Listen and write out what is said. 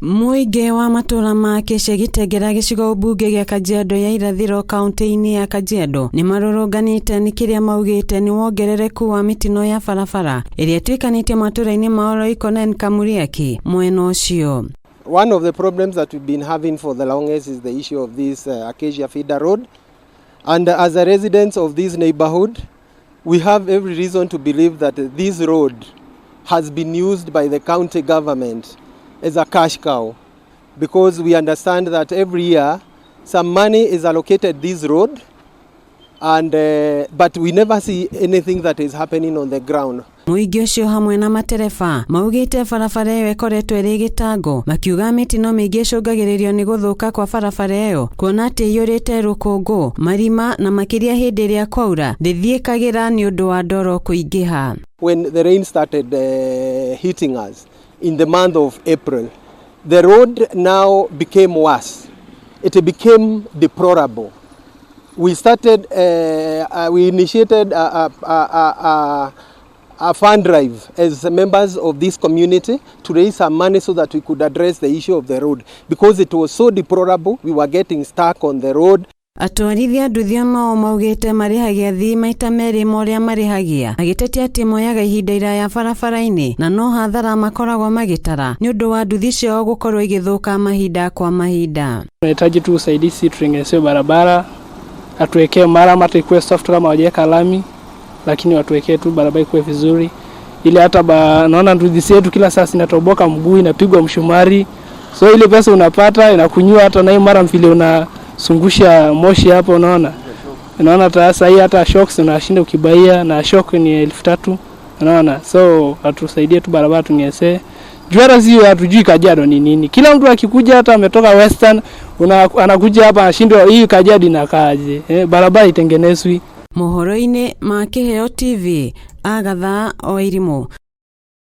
Mũingĩ wa matũra ma Kitengela gĩcigo mbunge gĩa Kajiado ya irathĩro kaunti-inĩ ya Kajiado nĩ marũrũnganĩte nĩ kĩrĩa maugĩte nĩ wongerereku wa mĩtino ya barabara ĩrĩa ĩtuĩkanĩtie matũra-inĩ ma Oroiko na Kamuriaki mwena ũcio. One of the problems that we've been having for the longest is the issue of this Acacia feeder road, and as a residents of this neighborhood we have every reason to believe that this road has been used by the county government as a cash cow, because we understand that every year some money is allocated this road, and but we never see anything that is happening on the ground. Mũingĩ ũcio hamwe na matereba maugĩte barabara ĩyo ĩkoretwo ĩrĩ gĩtango, makiuga mĩtino mĩingĩ ĩcũngagĩrĩrio nĩ gũthũka kwa barabara ĩyo, kuona atĩ ĩiyũrĩte rũkũngũ, marima na makĩria hĩndĩ ĩrĩa kwaura ndĩthiĩkagĩra nĩ ũndũ wa ndoro kũingĩha. When the rain started hitting us in the month of April, the road now became worse. It became deplorable. We started, we initiated a fund drive as members of this community to raise some money so that we could address the issue of the road, because it was so deplorable. We were getting stuck on the road. Atwarithia nduthi nao maugĩte marĩhagia thi maita merĩ marĩa marĩhagia, agĩtetia atĩ moyaga ihinda iraya barabara-inĩ na no hathara makoragwo magĩtara nĩ ũndũ wa nduthi ciao gũkorwo igĩthũka mahinda kwa mahinda. Tunahitaji tu usaidizi tutengeneze barabara, atuwekee mara ikuwe soft kama hawajaweka lami, lakini watuwekee tu barabara ikuwe vizuri, ili hata naona nduthi zetu kila saa zinatoboka mguu, inapigwa mshumari, so ile pesa unapata inakunyua hata na mara vile unasungusha moshi hapo, unaona sasa hii hata shocks unashinda ukibaia, na shock ni 3,000, unaona. So atusaidie tu barabara tungese. Juara zio hatujui Kajiado ni nini. Kila mtu akikuja hata ametoka Western anakuja hapa anashindwa hii Kajiado inakaaje. Barabara itengenezwe. Mohoro-inĩ ma Kĩheo TV, Agatha o Irimũ.